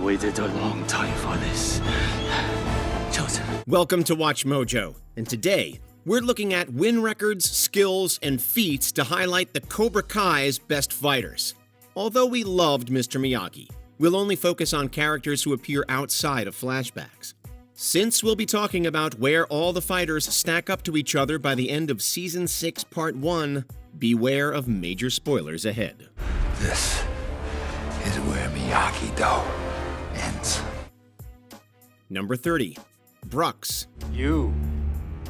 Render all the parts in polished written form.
waited a long time for this. Chosen. Welcome to Watch Mojo, and today we're looking at win records, skills, and feats to highlight the Cobra Kai's best fighters. Although we loved Mr. Miyagi, we'll only focus on characters who appear outside of flashbacks. Since we'll be talking about where all the fighters stack up to each other by the end of Season 6, Part 1, beware of major spoilers ahead. This is where Miyagi-Do ends. Number 30. Brux. You,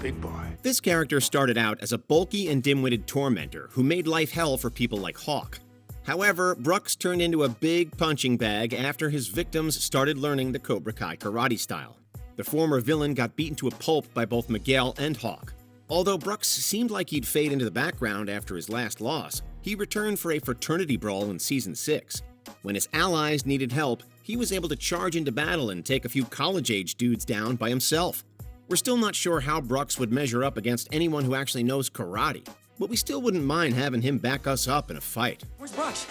big boy. This character started out as a bulky and dim-witted tormentor who made life hell for people like Hawk. However, Brux turned into a big punching bag after his victims started learning the Cobra Kai karate style. The former villain got beaten to a pulp by both Miguel and Hawk. Although Brux seemed like he'd fade into the background after his last loss, he returned for a fraternity brawl in Season 6. When his allies needed help, he was able to charge into battle and take a few college-age dudes down by himself. We're still not sure how Brux would measure up against anyone who actually knows karate, but we still wouldn't mind having him back us up in a fight. Where's Brux?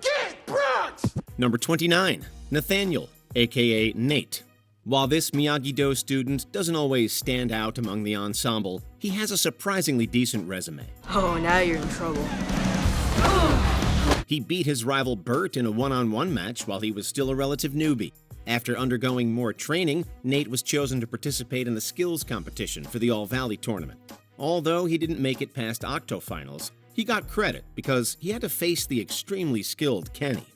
Get Brux! Number 29. Nathaniel, aka Nate. While this Miyagi-Do student doesn't always stand out among the ensemble, he has a surprisingly decent resume. Oh, now you're in trouble. He beat his rival Bert in a one-on-one match while he was still a relative newbie. After undergoing more training, Nate was chosen to participate in the skills competition for the All-Valley tournament. Although he didn't make it past octofinals, he got credit because he had to face the extremely skilled Kenny.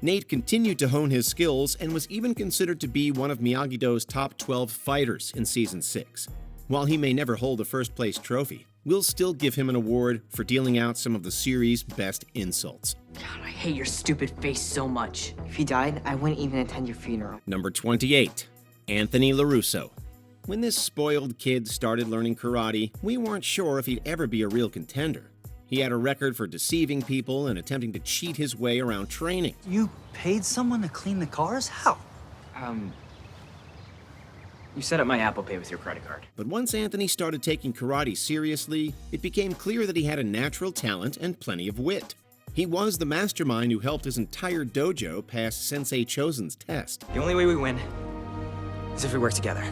Nate continued to hone his skills and was even considered to be one of Miyagi-Do's top 12 fighters in Season 6. While he may never hold a first-place trophy, we'll still give him an award for dealing out some of the series' best insults. God, I hate your stupid face so much. If you died, I wouldn't even attend your funeral. Number 28. Anthony LaRusso. When this spoiled kid started learning karate, we weren't sure if he'd ever be a real contender. He had a record for deceiving people and attempting to cheat his way around training. You paid someone to clean the cars? How? You set up my Apple Pay with your credit card. But once Anthony started taking karate seriously, it became clear that he had a natural talent and plenty of wit. He was the mastermind who helped his entire dojo pass Sensei Chosen's test. The only way we win is if we work together.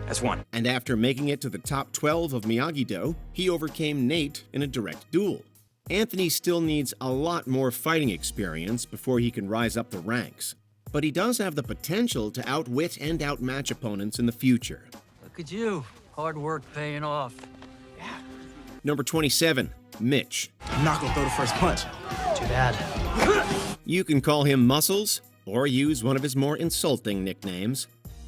As one. And after making it to the top 12 of Miyagi-Do, he overcame Nate in a direct duel. Anthony still needs a lot more fighting experience before he can rise up the ranks. But he does have the potential to outwit and outmatch opponents in the future. Look at you. Hard work paying off. Number 27. Mitch. I'm not gonna throw the first punch. Too bad. You can call him Muscles, or use one of his more insulting nicknames.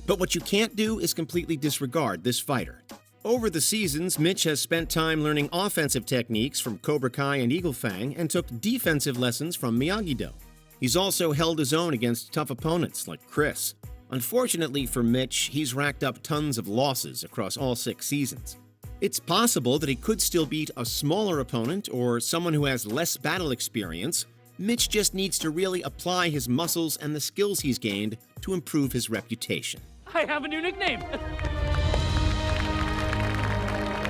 But what you can't do is completely disregard this fighter. Over the seasons, Mitch has spent time learning offensive techniques from Cobra Kai and Eagle Fang and took defensive lessons from Miyagi-Do. He's also held his own against tough opponents like Chris. Unfortunately for Mitch, he's racked up tons of losses across all 6 seasons. It's possible that he could still beat a smaller opponent or someone who has less battle experience. Mitch just needs to really apply his muscles and the skills he's gained to improve his reputation. I have a new nickname.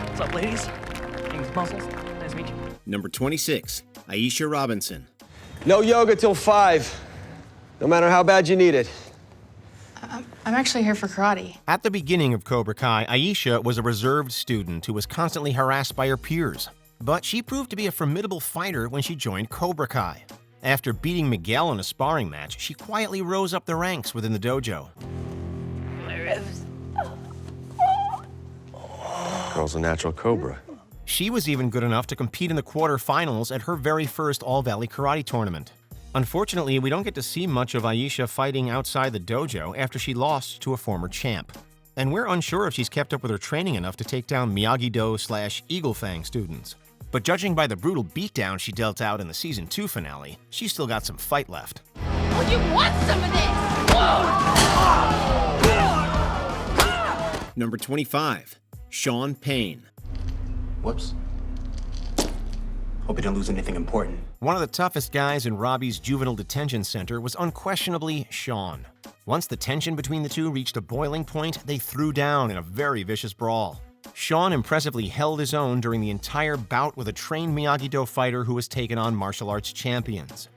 What's up, ladies? Name's Muscles. Nice to meet you. Number 26. Aisha Robinson. No yoga till 5, no matter how bad you need it. I'm actually here for karate. At the beginning of Cobra Kai, Aisha was a reserved student who was constantly harassed by her peers. But she proved to be a formidable fighter when she joined Cobra Kai. After beating Miguel in a sparring match, she quietly rose up the ranks within the dojo. Girl's a natural cobra. She was even good enough to compete in the quarterfinals at her very first All-Valley karate tournament. Unfortunately, we don't get to see much of Aisha fighting outside the dojo after she lost to a former champ. And we're unsure if she's kept up with her training enough to take down Miyagi-Do/Eagle Fang students. But judging by the brutal beatdown she dealt out in the Season 2 finale, she's still got some fight left. Would you want some of this? Number 25. Sean Payne. Whoops. Hope you didn't lose anything important. One of the toughest guys in Robbie's juvenile detention center was unquestionably Sean. Once the tension between the two reached a boiling point, they threw down in a very vicious brawl. Sean impressively held his own during the entire bout with a trained Miyagi-Do fighter who was taken on martial arts champions.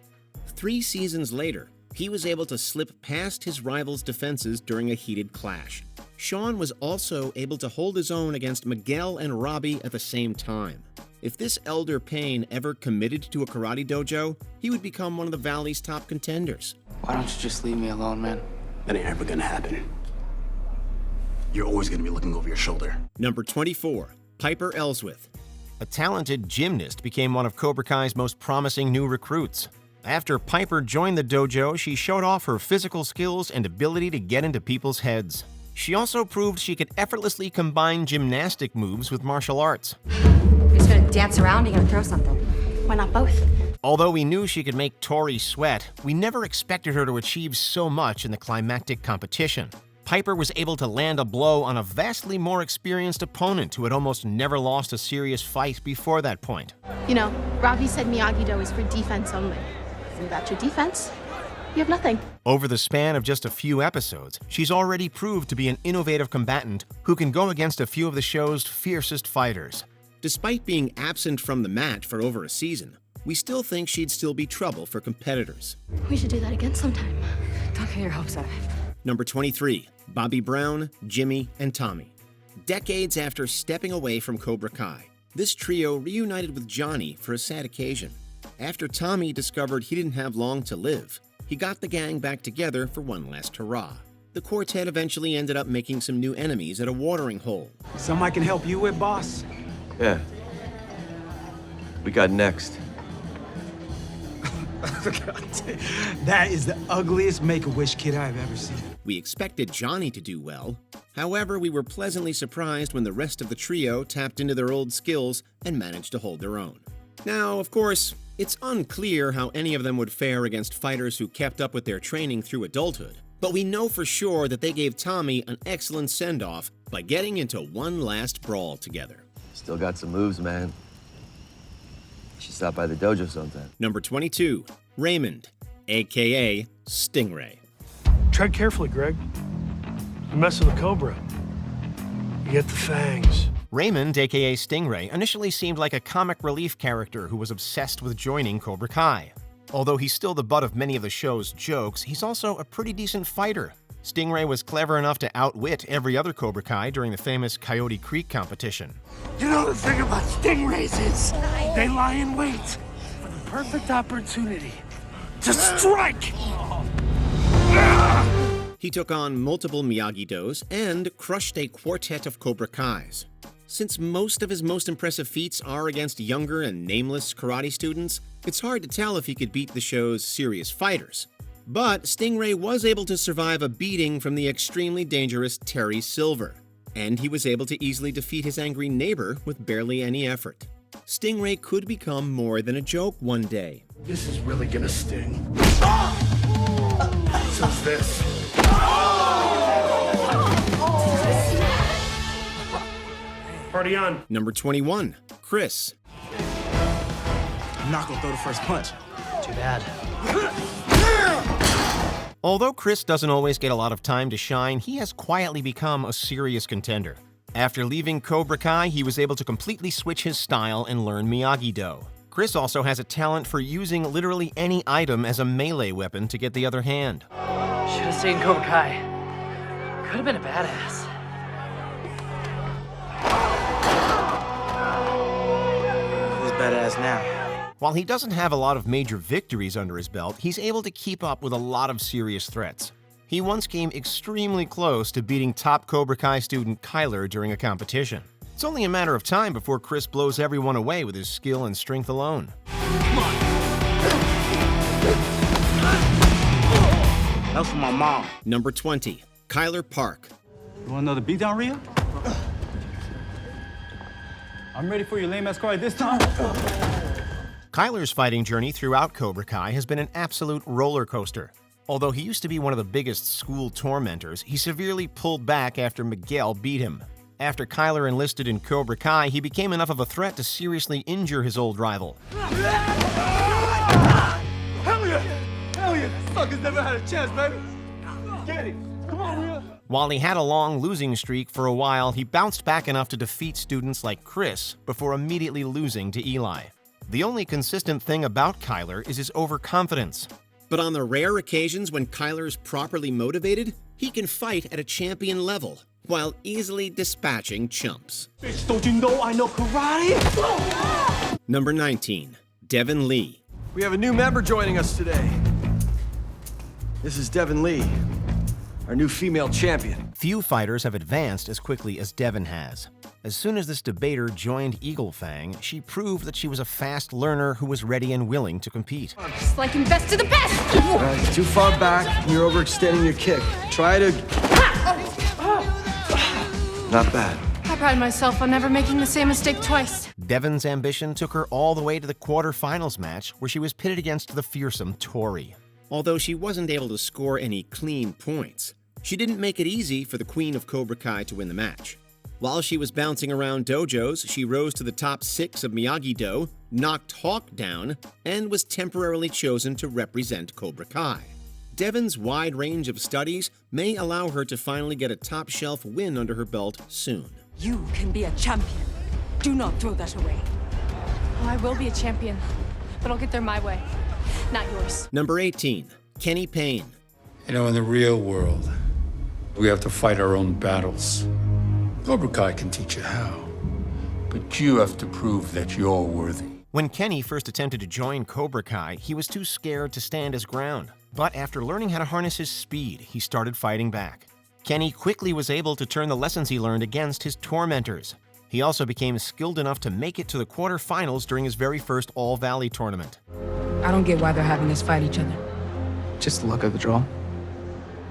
3 seasons later, he was able to slip past his rival's defenses during a heated clash. Sean was also able to hold his own against Miguel and Robbie at the same time. If this elder Payne ever committed to a karate dojo, he would become one of the Valley's top contenders. Why don't you just leave me alone, man? That ain't ever gonna happen. You're always gonna be looking over your shoulder. Number 24, Piper Ellsworth. A talented gymnast became one of Cobra Kai's most promising new recruits. After Piper joined the dojo, she showed off her physical skills and ability to get into people's heads. She also proved she could effortlessly combine gymnastic moves with martial arts. You're just gonna dance around, you're gonna throw something. Why not both? Although we knew she could make Tori sweat, we never expected her to achieve so much in the climactic competition. Piper was able to land a blow on a vastly more experienced opponent who had almost never lost a serious fight before that point. You know, Robbie said Miyagi-Do is for defense only. Without your defense, you have nothing. Over the span of just a few episodes, she's already proved to be an innovative combatant who can go against a few of the show's fiercest fighters. Despite being absent from the mat for over a season, we still think she'd still be trouble for competitors. We should do that again sometime. Don't get your hopes up. Number 23, Bobby Brown, Jimmy, and Tommy. Decades after stepping away from Cobra Kai, this trio reunited with Johnny for a sad occasion. After Tommy discovered he didn't have long to live, he got the gang back together for one last hurrah. The quartet eventually ended up making some new enemies at a watering hole. Something I can help you with, boss? Yeah. We got next. That is the ugliest Make-A-Wish kid I've ever seen. We expected Johnny to do well. However, we were pleasantly surprised when the rest of the trio tapped into their old skills and managed to hold their own. Now, of course, it's unclear how any of them would fare against fighters who kept up with their training through adulthood, but we know for sure that they gave Tommy an excellent send-off by getting into one last brawl together. Still got some moves, man. Should stop by the dojo sometime. Number 22, Raymond, a.k.a. Stingray. Tread carefully, Greg. You're messing with Cobra. You get the fangs. Raymond, aka Stingray, initially seemed like a comic relief character who was obsessed with joining Cobra Kai. Although he's still the butt of many of the show's jokes, he's also a pretty decent fighter. Stingray was clever enough to outwit every other Cobra Kai during the famous Coyote Creek competition. You know the thing about stingrays is they lie in wait for the perfect opportunity to strike. He took on multiple Miyagi-Dos and crushed a quartet of Cobra Kais. Since most of his most impressive feats are against younger and nameless karate students, it's hard to tell if he could beat the show's serious fighters. But Stingray was able to survive a beating from the extremely dangerous Terry Silver, and he was able to easily defeat his angry neighbor with barely any effort. Stingray could become more than a joke one day. This is really gonna sting. So's this. Party on. Number 21, Chris. I'm not gonna throw the first punch. Too bad. Although Chris doesn't always get a lot of time to shine, he has quietly become a serious contender. After leaving Cobra Kai, he was able to completely switch his style and learn Miyagi-Do. Chris also has a talent for using literally any item as a melee weapon to get the other hand. Should have stayed in Cobra Kai. Could have been a badass. Who's badass now? While he doesn't have a lot of major victories under his belt, he's able to keep up with a lot of serious threats. He once came extremely close to beating top Cobra Kai student Kyler during a competition. It's only a matter of time before Chris blows everyone away with his skill and strength alone. That's for my mom. Number 20, Kyler Park. You want another beatdown, Rhea? I'm ready for your lame-ass card this time. Kyler's fighting journey throughout Cobra Kai has been an absolute roller coaster. Although he used to be one of the biggest school tormentors, he severely pulled back after Miguel beat him. After Kyler enlisted in Cobra Kai, he became enough of a threat to seriously injure his old rival. Hell yeah! Hell yeah! Suckers never had a chance, baby! Get it! Come on, Rhea! While he had a long losing streak for a while, he bounced back enough to defeat students like Chris before immediately losing to Eli. The only consistent thing about Kyler is his overconfidence. But on the rare occasions when Kyler's properly motivated, he can fight at a champion level while easily dispatching chumps. Bitch, don't you know I know karate? Number 19, Devin Lee. We have a new member joining us today. This is Devin Lee, our new female champion. Few fighters have advanced as quickly as Devin has. As soon as this debater joined Eagle Fang, she proved that she was a fast learner who was ready and willing to compete. Just like invest to the best! Too far back, you're overextending your kick. Try to... Not bad. I pride myself on never making the same mistake twice. Devin's ambition took her all the way to the quarterfinals match, where she was pitted against the fearsome Tori. Although she wasn't able to score any clean points, she didn't make it easy for the queen of Cobra Kai to win the match. While she was bouncing around dojos, she rose to the top 6 of Miyagi-Do, knocked Hawk down, and was temporarily chosen to represent Cobra Kai. Devin's wide range of studies may allow her to finally get a top-shelf win under her belt soon. You can be a champion. Do not throw that away. Oh, I will be a champion, but I'll get there my way, not yours. Number 18, Kenny Payne. You know, in the real world, we have to fight our own battles. Cobra Kai can teach you how, but you have to prove that you're worthy. When Kenny first attempted to join Cobra Kai, he was too scared to stand his ground. But after learning how to harness his speed, he started fighting back. Kenny quickly was able to turn the lessons he learned against his tormentors. He also became skilled enough to make it to the quarterfinals during his very first All-Valley tournament. I don't get why they're having us fight each other. Just the luck of the draw.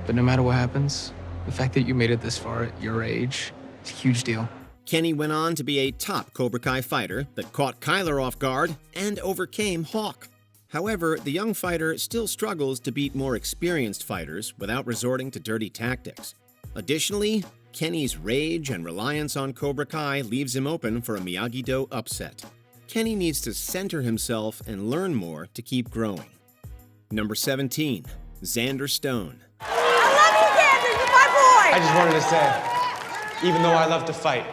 But no matter what happens, the fact that you made it this far at your age, it's a huge deal. Kenny went on to be a top Cobra Kai fighter that caught Kyler off guard and overcame Hawk. However, the young fighter still struggles to beat more experienced fighters without resorting to dirty tactics. Additionally, Kenny's rage and reliance on Cobra Kai leaves him open for a Miyagi-Do upset. Kenny needs to center himself and learn more to keep growing. Number 17, Xander Stone. I love you, Xander! You're my boy! I just wanted to say, even though I love to fight,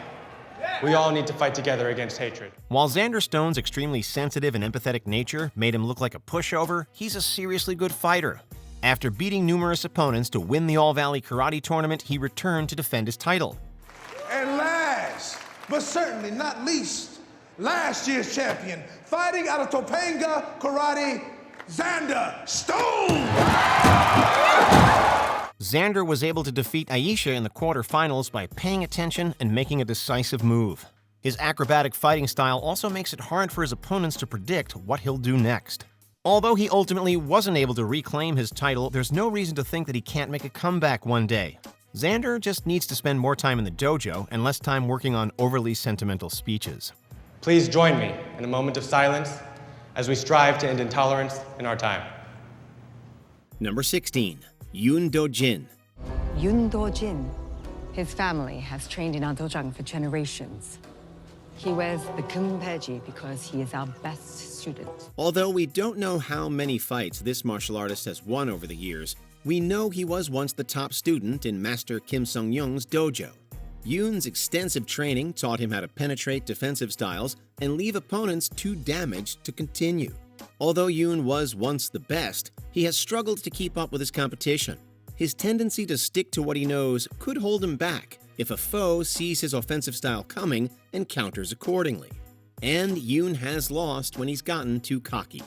we all need to fight together against hatred. While Xander Stone's extremely sensitive and empathetic nature made him look like a pushover, he's a seriously good fighter. After beating numerous opponents to win the All-Valley Karate Tournament, he returned to defend his title. And last, but certainly not least, last year's champion, fighting out of Topanga Karate, Xander Stone! Xander was able to defeat Aisha in the quarterfinals by paying attention and making a decisive move. His acrobatic fighting style also makes it hard for his opponents to predict what he'll do next. Although he ultimately wasn't able to reclaim his title, there's no reason to think that he can't make a comeback one day. Xander just needs to spend more time in the dojo and less time working on overly sentimental speeches. Please join me in a moment of silence as we strive to end intolerance in our time. Number 16. Yoon Do-jin. Yoon Do-jin. His family has trained in our dojang for generations. He wears the kumpeji because he is our best student. Although we don't know how many fights this martial artist has won over the years, we know he was once the top student in Master Kim Sung-young's dojo. Yoon's extensive training taught him how to penetrate defensive styles and leave opponents too damaged to continue. Although Yoon was once the best, he has struggled to keep up with his competition. His tendency to stick to what he knows could hold him back if a foe sees his offensive style coming and counters accordingly. And Yoon has lost when he's gotten too cocky.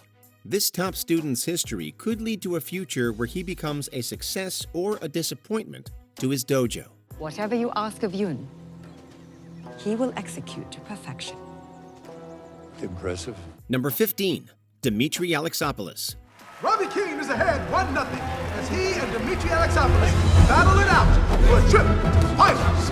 This top student's history could lead to a future where he becomes a success or a disappointment to his dojo. Whatever you ask of Yoon, he will execute to perfection. Impressive. Number 15. Dimitri Alexopoulos. Robbie Keane is ahead 1-0 as he and Dimitri Alexopoulos battle it out for a trip to finals.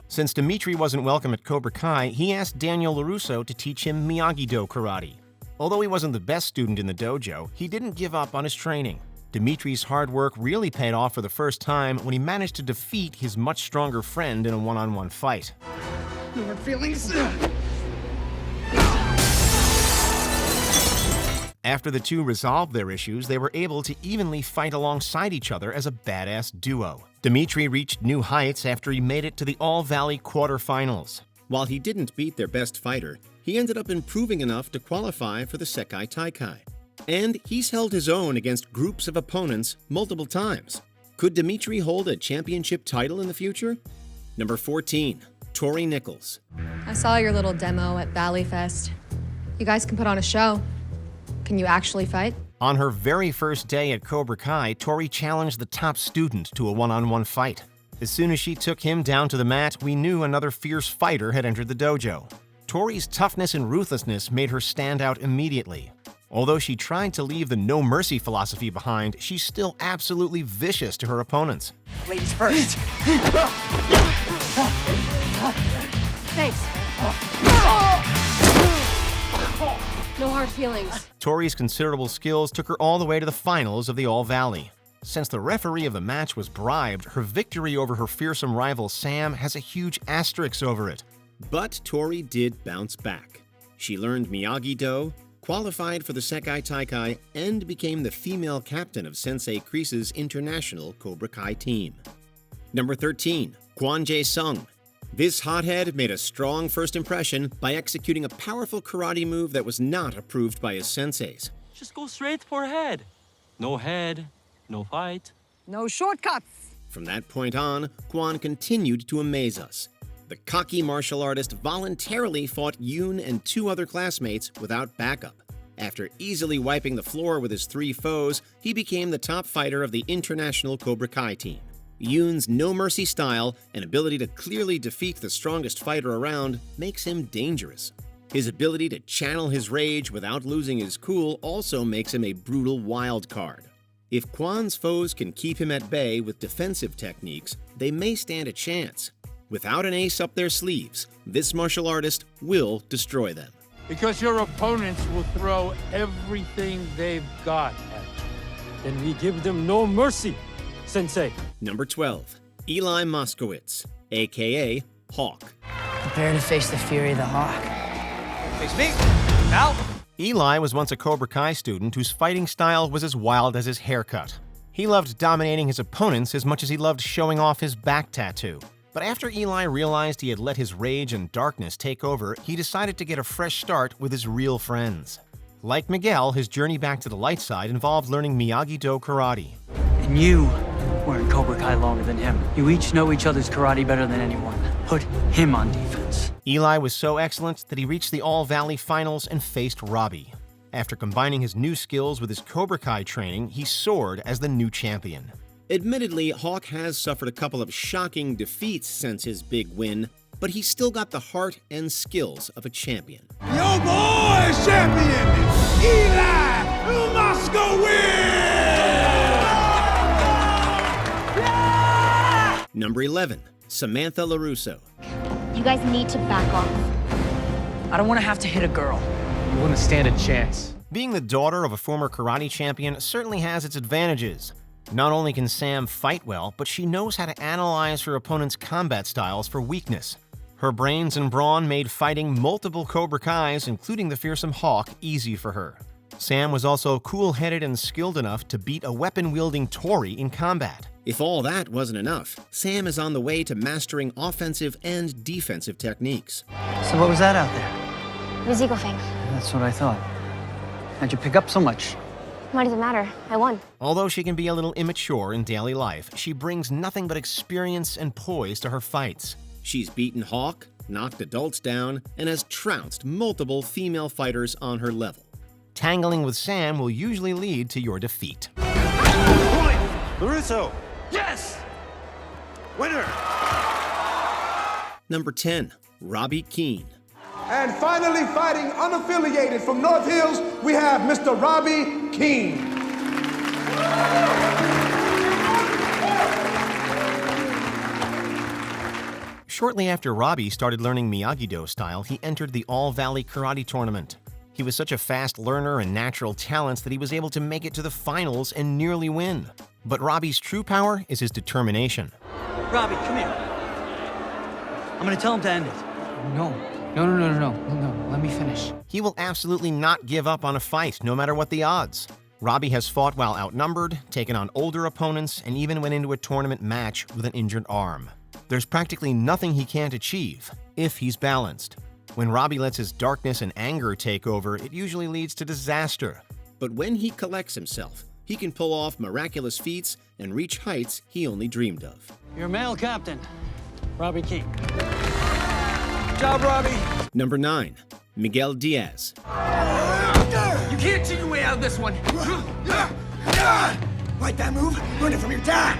Since Dimitri wasn't welcome at Cobra Kai, he asked Daniel LaRusso to teach him Miyagi-Do karate. Although he wasn't the best student in the dojo, he didn't give up on his training. Dimitri's hard work really paid off for the first time when he managed to defeat his much stronger friend in a one-on-one fight. No hard feelings. After the two resolved their issues, they were able to evenly fight alongside each other as a badass duo. Dimitri reached new heights after he made it to the All-Valley quarterfinals. While he didn't beat their best fighter, he ended up improving enough to qualify for the Sekai Taikai. And he's held his own against groups of opponents multiple times. Could Dimitri hold a championship title in the future? Number 14, Tori Nichols. I saw your little demo at Valley Fest. You guys can put on a show. Can you actually fight? On her very first day at Cobra Kai, Tori challenged the top student to a one-on-one fight. As soon as she took him down to the mat, we knew another fierce fighter had entered the dojo. Tori's toughness and ruthlessness made her stand out immediately. Although she tried to leave the no mercy philosophy behind, she's still absolutely vicious to her opponents. Ladies first. Thanks. No hard feelings. Tori's considerable skills took her all the way to the finals of the All-Valley. Since the referee of the match was bribed, her victory over her fearsome rival Sam has a huge asterisk over it. But Tori did bounce back. She learned Miyagi-Do, qualified for the Sekai Taikai, and became the female captain of Sensei Kreese's international Cobra Kai team. Number 13, Kwon Jae-sung. This hothead made a strong first impression by executing a powerful karate move that was not approved by his senseis. Just go straight for head. No head, no fight. No shortcuts. From that point on, Kwon continued to amaze us. The cocky martial artist voluntarily fought Yoon and 2 other classmates without backup. After easily wiping the floor with his 3 foes, he became the top fighter of the international Cobra Kai team. Yoon's no-mercy style and ability to clearly defeat the strongest fighter around makes him dangerous. His ability to channel his rage without losing his cool also makes him a brutal wild card. If Kwon's foes can keep him at bay with defensive techniques, they may stand a chance. Without an ace up their sleeves, this martial artist will destroy them. Because your opponents will throw everything they've got at you. Then we give them no mercy, Sensei. Number 12, Eli Moskowitz, a.k.a. Hawk. Prepare to face the fury of the Hawk. Face me. Now. Eli was once a Cobra Kai student whose fighting style was as wild as his haircut. He loved dominating his opponents as much as he loved showing off his back tattoo. But after Eli realized he had let his rage and darkness take over, he decided to get a fresh start with his real friends. Like Miguel, his journey back to the light side involved learning Miyagi-Do karate. And you were in Cobra Kai longer than him. You each know each other's karate better than anyone. Put him on defense. Eli was so excellent that he reached the All-Valley finals and faced Robbie. After combining his new skills with his Cobra Kai training, he soared as the new champion. Admittedly, Hawk has suffered a couple of shocking defeats since his big win, but he's still got the heart and skills of a champion. Your boy is champion, Eli Moskowitz! Number 11, Samantha LaRusso. You guys need to back off. I don't want to have to hit a girl. You wouldn't stand a chance. Being the daughter of a former karate champion certainly has its advantages. Not only can Sam fight well, but she knows how to analyze her opponent's combat styles for weakness. Her brains and brawn made fighting multiple Cobra Kais, including the fearsome Hawk, easy for her. Sam was also cool-headed and skilled enough to beat a weapon-wielding Tori in combat. If all that wasn't enough, Sam is on the way to mastering offensive and defensive techniques. So what was that out there? Musical thing. That's what I thought. How'd you pick up so much? What does it matter? I won. Although she can be a little immature in daily life, she brings nothing but experience and poise to her fights. She's beaten Hawk, knocked adults down, and has trounced multiple female fighters on her level. Tangling with Sam will usually lead to your defeat. LaRusso. Yes! Winner! Number 10, Robbie Keane. And finally fighting unaffiliated from North Hills, we have Mr. Robbie Keane. Shortly after Robbie started learning Miyagi-Do style, he entered the All-Valley Karate Tournament. He was such a fast learner and natural talent that he was able to make it to the finals and nearly win. But Robbie's true power is his determination. Robbie, come here. I'm gonna tell him to end it. No, let me finish. He will absolutely not give up on a fight, no matter what the odds. Robbie has fought while outnumbered, taken on older opponents, and even went into a tournament match with an injured arm. There's practically nothing he can't achieve, if he's balanced. When Robbie lets his darkness and anger take over, it usually leads to disaster. But when he collects himself, he can pull off miraculous feats and reach heights he only dreamed of. Your male captain, Robbie King. Good job, Robbie. Number 9. Miguel Diaz. You can't cheat your way out of this one. Like that move? Learn it from your dad.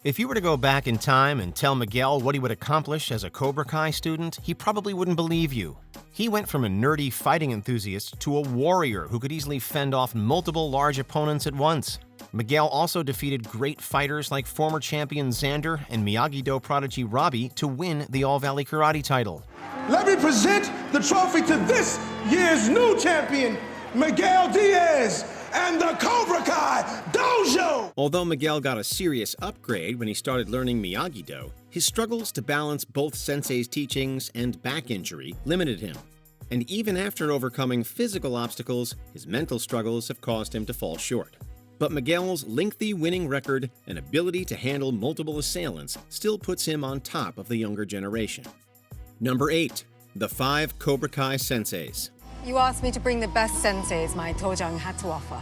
If you were to go back in time and tell Miguel what he would accomplish as a Cobra Kai student, he probably wouldn't believe you. He went from a nerdy fighting enthusiast to a warrior who could easily fend off multiple large opponents at once. Miguel also defeated great fighters like former champion Xander and Miyagi-Do prodigy Robbie to win the All-Valley Karate title. Let me present the trophy to this year's new champion, Miguel Diaz, and the Cobra Kai dojo! Although Miguel got a serious upgrade when he started learning Miyagi-Do, his struggles to balance both sensei's teachings and back injury limited him. And even after overcoming physical obstacles, his mental struggles have caused him to fall short. But Miguel's lengthy winning record and ability to handle multiple assailants still puts him on top of the younger generation. Number 8. The 5 Cobra Kai senseis. You asked me to bring the best senseis my dojang had to offer.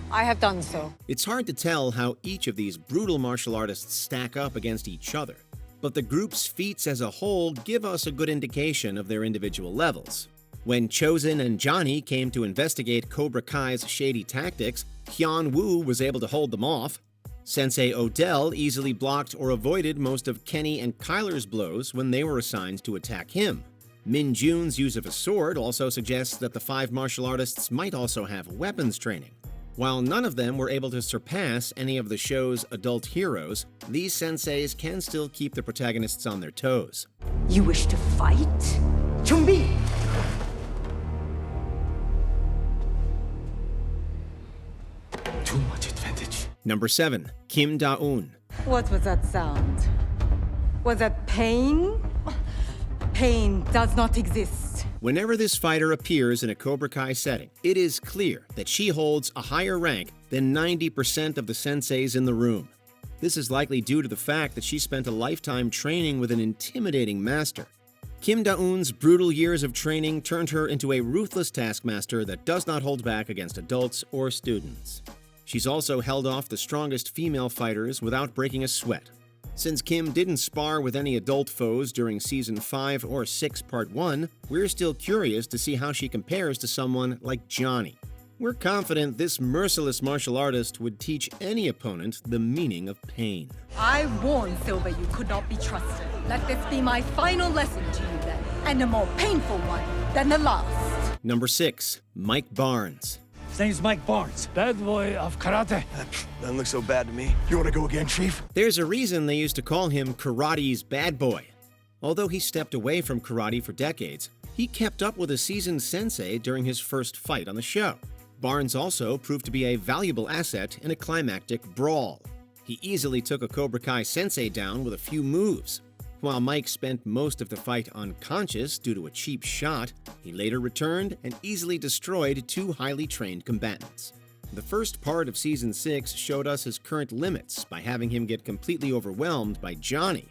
I have done so. It's hard to tell how each of these brutal martial artists stack up against each other, but the group's feats as a whole give us a good indication of their individual levels. When Chosen and Johnny came to investigate Cobra Kai's shady tactics, Hyun Woo was able to hold them off. Sensei Odell easily blocked or avoided most of Kenny and Kyler's blows when they were assigned to attack him. Min Jun's use of a sword also suggests that the 5 martial artists might also have weapons training. While none of them were able to surpass any of the show's adult heroes, these senseis can still keep the protagonists on their toes. You wish to fight? 준비! Too much advantage. Number 7. Kim Da-eun. What was that sound? Was that pain? Pain does not exist. Whenever this fighter appears in a Cobra Kai setting, it is clear that she holds a higher rank than 90% of the senseis in the room. This is likely due to the fact that she spent a lifetime training with an intimidating master. Kim Da-eun's brutal years of training turned her into a ruthless taskmaster that does not hold back against adults or students. She's also held off the strongest female fighters without breaking a sweat. Since Kim didn't spar with any adult foes during Season 5 or 6 Part 1, we're still curious to see how she compares to someone like Johnny. We're confident this merciless martial artist would teach any opponent the meaning of pain. I warned Silver you could not be trusted. Let this be my final lesson to you then, and a more painful one than the last. Number 6. Mike Barnes. His name's Mike Barnes, bad boy of karate. Doesn't look so bad to me. You want to go again, Chief? There's a reason they used to call him karate's bad boy. Although he stepped away from karate for decades, he kept up with a seasoned sensei during his first fight on the show. Barnes also proved to be a valuable asset in a climactic brawl. He easily took a Cobra Kai sensei down with a few moves. While Mike spent most of the fight unconscious due to a cheap shot, he later returned and easily destroyed 2 highly trained combatants. The first part of Season 6 showed us his current limits by having him get completely overwhelmed by Johnny.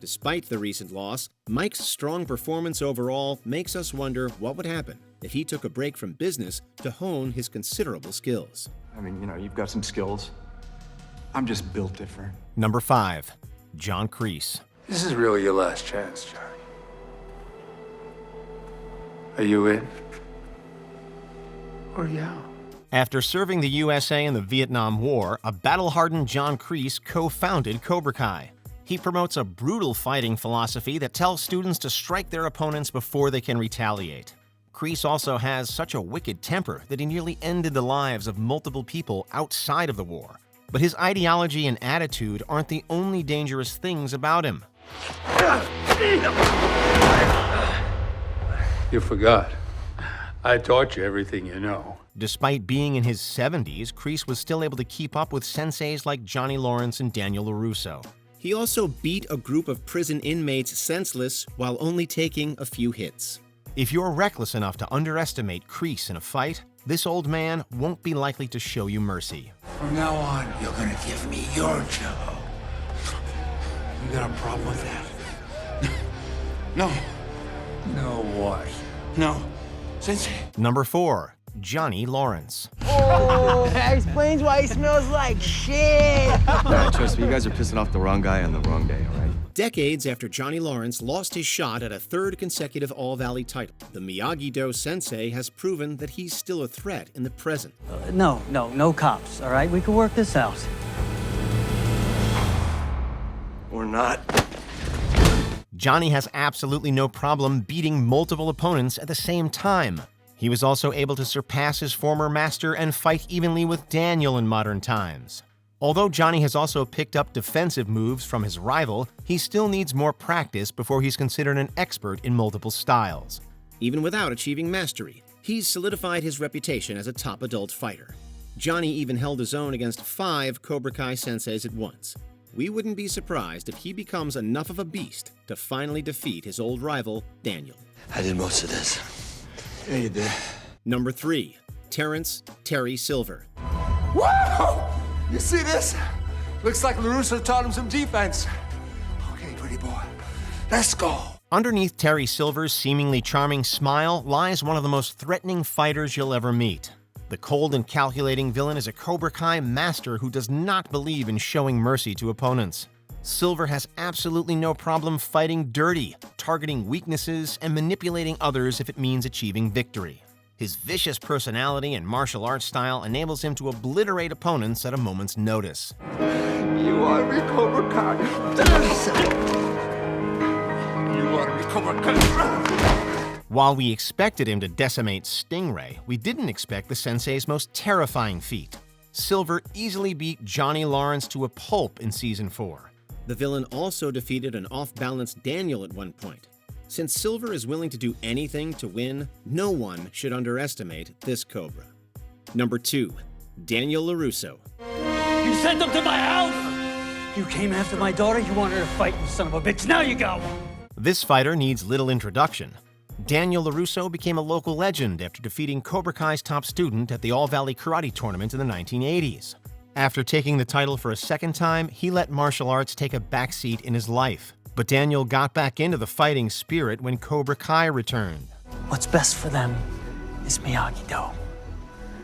Despite the recent loss, Mike's strong performance overall makes us wonder what would happen if he took a break from business to hone his considerable skills. I mean, you've got some skills. I'm just built different. Number 5. John Kreese. This is really your last chance, Johnny. Are you in? Or yeah? After serving the USA in the Vietnam War, a battle-hardened John Kreese co-founded Cobra Kai. He promotes a brutal fighting philosophy that tells students to strike their opponents before they can retaliate. Kreese also has such a wicked temper that he nearly ended the lives of multiple people outside of the war. But his ideology and attitude aren't the only dangerous things about him. You forgot. I taught you everything you know. Despite being in his 70s, Kreese was still able to keep up with senseis like Johnny Lawrence and Daniel LaRusso. He also beat a group of prison inmates senseless while only taking a few hits. If you're reckless enough to underestimate Kreese in a fight, this old man won't be likely to show you mercy. From now on, you're gonna give me your jello. You got a problem with that? No. No what? No. Sensei. Number 4, Johnny Lawrence. Oh, that explains why he smells like shit. Nah, trust me, you guys are pissing off the wrong guy on the wrong day, all right? Decades after Johnny Lawrence lost his shot at a third consecutive All-Valley title, the Miyagi-Do sensei has proven that he's still a threat in the present. No cops, all right? We can work this out. Or not. Johnny has absolutely no problem beating multiple opponents at the same time. He was also able to surpass his former master and fight evenly with Daniel in modern times. Although Johnny has also picked up defensive moves from his rival, he still needs more practice before he's considered an expert in multiple styles. Even without achieving mastery, he's solidified his reputation as a top adult fighter. Johnny even held his own against 5 Cobra Kai senseis at once. We wouldn't be surprised if he becomes enough of a beast to finally defeat his old rival, Daniel. I did most of this. Yeah, you did. Number 3, Terry Silver. Whoa! You see this? Looks like LaRusso taught him some defense. Okay, pretty boy. Let's go. Underneath Terry Silver's seemingly charming smile lies one of the most threatening fighters you'll ever meet. The cold and calculating villain is a Cobra Kai master who does not believe in showing mercy to opponents. Silver has absolutely no problem fighting dirty, targeting weaknesses, and manipulating others if it means achieving victory. His vicious personality and martial arts style enables him to obliterate opponents at a moment's notice. You want me, Cobra Kai? You want me, Cobra Kai? While we expected him to decimate Stingray, we didn't expect the sensei's most terrifying feat. Silver easily beat Johnny Lawrence to a pulp in Season 4. The villain also defeated an off-balanced Daniel at one point. Since Silver is willing to do anything to win, no one should underestimate this Cobra. Number 2, Daniel LaRusso. You sent them to my house! You came after my daughter, you wanted her to fight, you son of a bitch, now you go! This fighter needs little introduction. Daniel LaRusso became a local legend after defeating Cobra Kai's top student at the All-Valley Karate Tournament in the 1980s. After taking the title for a second time, he let martial arts take a backseat in his life. But Daniel got back into the fighting spirit when Cobra Kai returned. What's best for them is Miyagi-Do.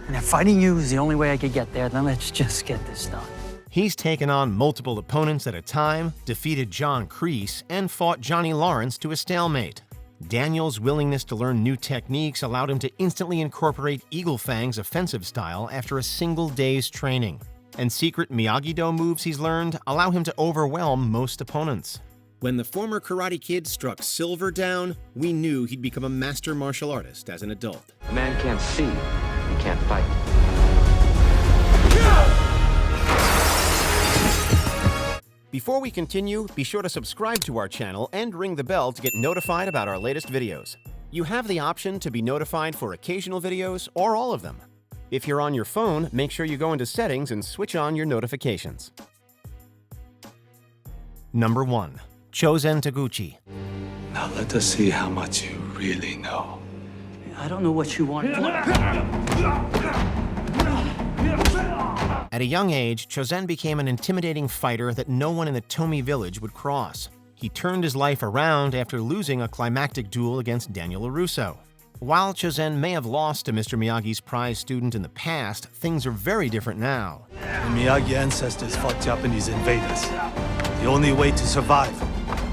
And if fighting you is the only way I could get there, then let's just get this done. He's taken on multiple opponents at a time, defeated John Kreese, and fought Johnny Lawrence to a stalemate. Daniel's willingness to learn new techniques allowed him to instantly incorporate Eagle Fang's offensive style after a single day's training. And secret Miyagi-Do moves he's learned allow him to overwhelm most opponents. When the former Karate Kid struck Silver down, we knew he'd become a master martial artist as an adult. A man can't see, he can't fight. Before we continue, be sure to subscribe to our channel and ring the bell to get notified about our latest videos. You have the option to be notified for occasional videos or all of them. If you're on your phone, make sure you go into Settings and switch on your notifications. Number 1. Chozen Taguchi. Now let us see how much you really know. I don't know what you want. At a young age, Chozen became an intimidating fighter that no one in the Tomi village would cross. He turned his life around after losing a climactic duel against Daniel LaRusso. While Chozen may have lost to Mr. Miyagi's prize student in the past, things are very different now. The Miyagi ancestors fought Japanese invaders. The only way to survive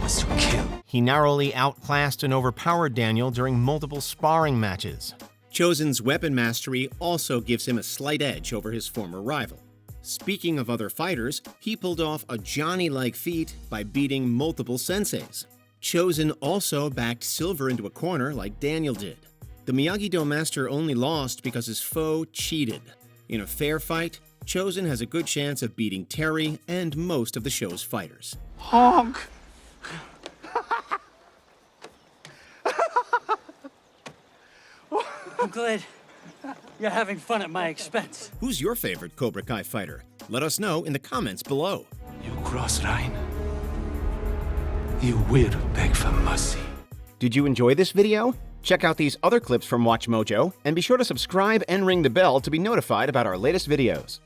was to kill. He narrowly outclassed and overpowered Daniel during multiple sparring matches. Chozen's weapon mastery also gives him a slight edge over his former rival. Speaking of other fighters, he pulled off a Johnny-like feat by beating multiple senseis. Chozen also backed Silver into a corner like Daniel did. The Miyagi-Do master only lost because his foe cheated. In a fair fight, Chozen has a good chance of beating Terry and most of the show's fighters. Honk! I'm glad you're having fun at my expense. Who's your favorite Cobra Kai fighter? Let us know in the comments below. You cross line, you will beg for mercy. Did you enjoy this video? Check out these other clips from WatchMojo, and be sure to subscribe and ring the bell to be notified about our latest videos.